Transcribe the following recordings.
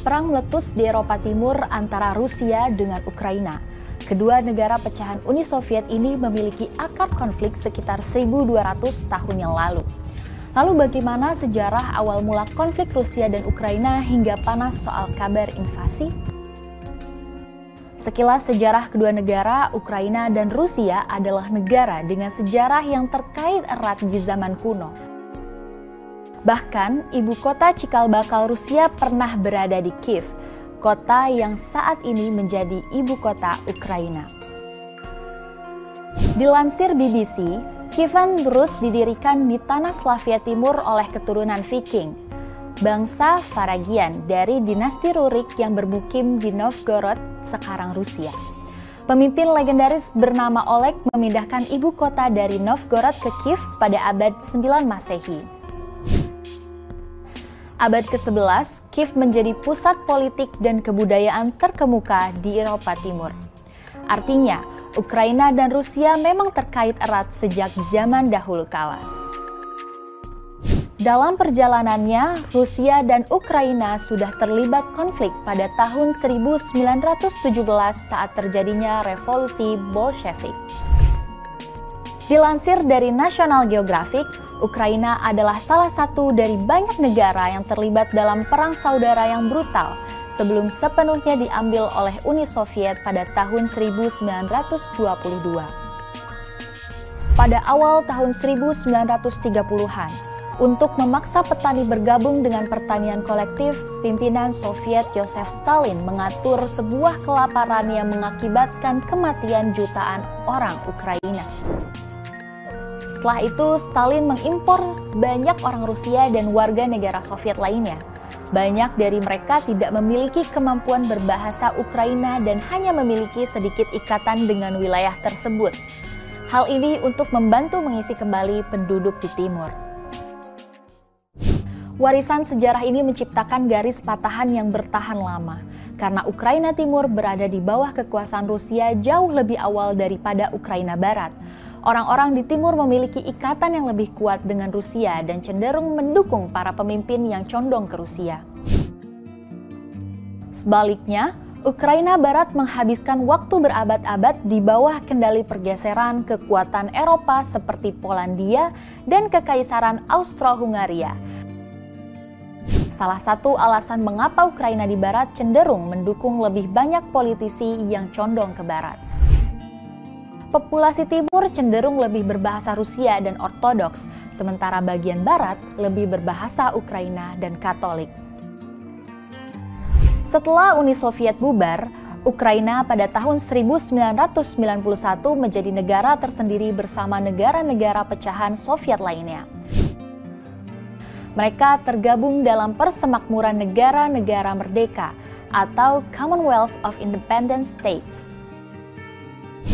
Perang meletus di Eropa Timur antara Rusia dengan Ukraina. Kedua negara pecahan Uni Soviet ini memiliki akar konflik sekitar 1.200 tahun yang lalu. Lalu bagaimana sejarah awal mula konflik Rusia dan Ukraina hingga panas soal kabar invasi? Sekilas sejarah kedua negara, Ukraina dan Rusia adalah negara dengan sejarah yang terkait erat di zaman kuno. Bahkan, ibu kota cikal bakal Rusia pernah berada di Kiev, kota yang saat ini menjadi ibu kota Ukraina. Dilansir BBC, Kievan Rus didirikan di tanah Slavia Timur oleh keturunan Viking, bangsa Varangian dari dinasti Rurik yang bermukim di Novgorod, sekarang Rusia. Pemimpin legendaris bernama Oleg memindahkan ibu kota dari Novgorod ke Kiev pada abad 9 Masehi. Abad ke-11, Kiev menjadi pusat politik dan kebudayaan terkemuka di Eropa Timur. Artinya, Ukraina dan Rusia memang terkait erat sejak zaman dahulu kala. Dalam perjalanannya, Rusia dan Ukraina sudah terlibat konflik pada tahun 1917 saat terjadinya revolusi Bolshevik. Dilansir dari National Geographic, Ukraina adalah salah satu dari banyak negara yang terlibat dalam perang saudara yang brutal sebelum sepenuhnya diambil oleh Uni Soviet pada tahun 1922. Pada awal tahun 1930-an, untuk memaksa petani bergabung dengan pertanian kolektif, pimpinan Soviet Joseph Stalin mengatur sebuah kelaparan yang mengakibatkan kematian jutaan orang Ukraina. Setelah itu, Stalin mengimpor banyak orang Rusia dan warga negara Soviet lainnya. Banyak dari mereka tidak memiliki kemampuan berbahasa Ukraina dan hanya memiliki sedikit ikatan dengan wilayah tersebut. Hal ini untuk membantu mengisi kembali penduduk di timur. Warisan sejarah ini menciptakan garis patahan yang bertahan lama, karena Ukraina Timur berada di bawah kekuasaan Rusia jauh lebih awal daripada Ukraina Barat. Orang-orang di timur memiliki ikatan yang lebih kuat dengan Rusia dan cenderung mendukung para pemimpin yang condong ke Rusia. Sebaliknya, Ukraina Barat menghabiskan waktu berabad-abad di bawah kendali pergeseran kekuatan Eropa seperti Polandia dan Kekaisaran Austro-Hungaria. Salah satu alasan mengapa Ukraina di Barat cenderung mendukung lebih banyak politisi yang condong ke Barat. Populasi timur cenderung lebih berbahasa Rusia dan Ortodoks, sementara bagian barat lebih berbahasa Ukraina dan Katolik. Setelah Uni Soviet bubar, Ukraina pada tahun 1991 menjadi negara tersendiri bersama negara-negara pecahan Soviet lainnya. Mereka tergabung dalam Persemakmuran Negara-Negara Merdeka atau Commonwealth of Independent States.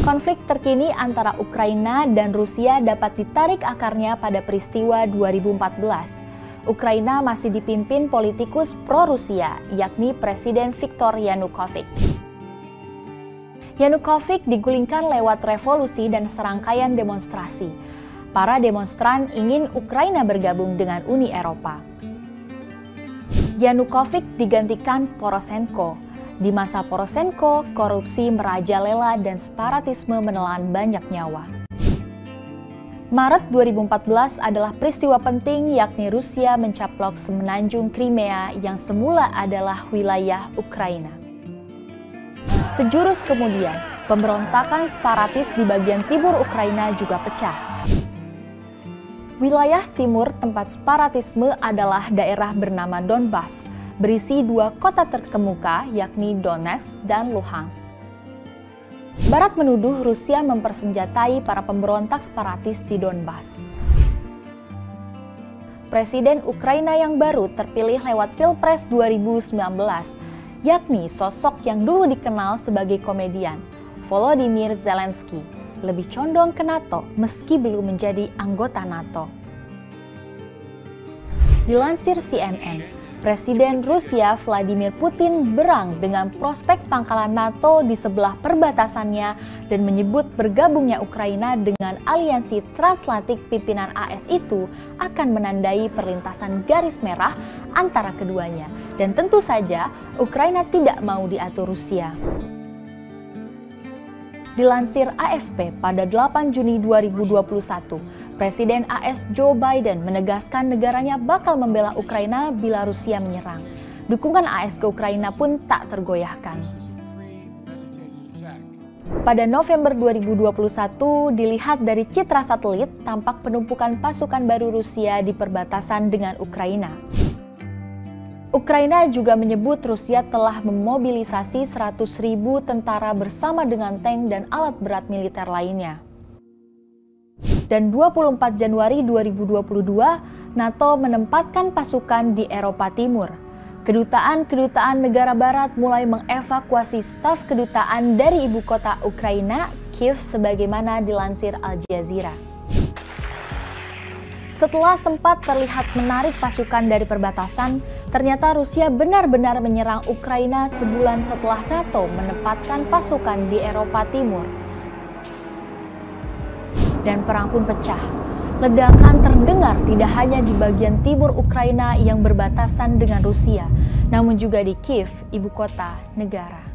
Konflik terkini antara Ukraina dan Rusia dapat ditarik akarnya pada peristiwa 2014. Ukraina masih dipimpin politikus pro-Rusia, yakni Presiden Viktor Yanukovych. Yanukovych digulingkan lewat revolusi dan serangkaian demonstrasi. Para demonstran ingin Ukraina bergabung dengan Uni Eropa. Yanukovych digantikan Poroshenko. Di masa Poroshenko, korupsi merajalela dan separatisme menelan banyak nyawa. Maret 2014 adalah peristiwa penting, yakni Rusia mencaplok semenanjung Crimea yang semula adalah wilayah Ukraina. Sejurus kemudian, pemberontakan separatis di bagian timur Ukraina juga pecah. Wilayah timur tempat separatisme adalah daerah bernama Donbas, berisi dua kota terkemuka yakni Donetsk dan Luhansk. Barat menuduh Rusia mempersenjatai para pemberontak separatis di Donbas. Presiden Ukraina yang baru terpilih lewat Pilpres 2019, yakni sosok yang dulu dikenal sebagai komedian, Volodymyr Zelensky, lebih condong ke NATO meski belum menjadi anggota NATO. Dilansir CNN, Presiden Rusia Vladimir Putin berang dengan prospek pangkalan NATO di sebelah perbatasannya dan menyebut bergabungnya Ukraina dengan aliansi transatlantik pimpinan AS itu akan menandai perlintasan garis merah antara keduanya. Dan tentu saja Ukraina tidak mau diatur Rusia. Dilansir AFP pada 8 Juni 2021, Presiden AS Joe Biden menegaskan negaranya bakal membela Ukraina bila Rusia menyerang. Dukungan AS ke Ukraina pun tak tergoyahkan. Pada November 2021, dilihat dari citra satelit, tampak penumpukan pasukan baru Rusia di perbatasan dengan Ukraina. Ukraina juga menyebut Rusia telah memobilisasi 100.000 tentara bersama dengan tank dan alat berat militer lainnya. Dan 24 Januari 2022, NATO menempatkan pasukan di Eropa Timur. Kedutaan-kedutaan negara barat mulai mengevakuasi staf kedutaan dari ibu kota Ukraina, Kiev, sebagaimana dilansir Al Jazeera. Setelah sempat terlihat menarik pasukan dari perbatasan, ternyata Rusia benar-benar menyerang Ukraina sebulan setelah NATO menempatkan pasukan di Eropa Timur. Dan perang pun pecah. Ledakan terdengar tidak hanya di bagian timur Ukraina yang berbatasan dengan Rusia, namun juga di Kiev, ibu kota negara.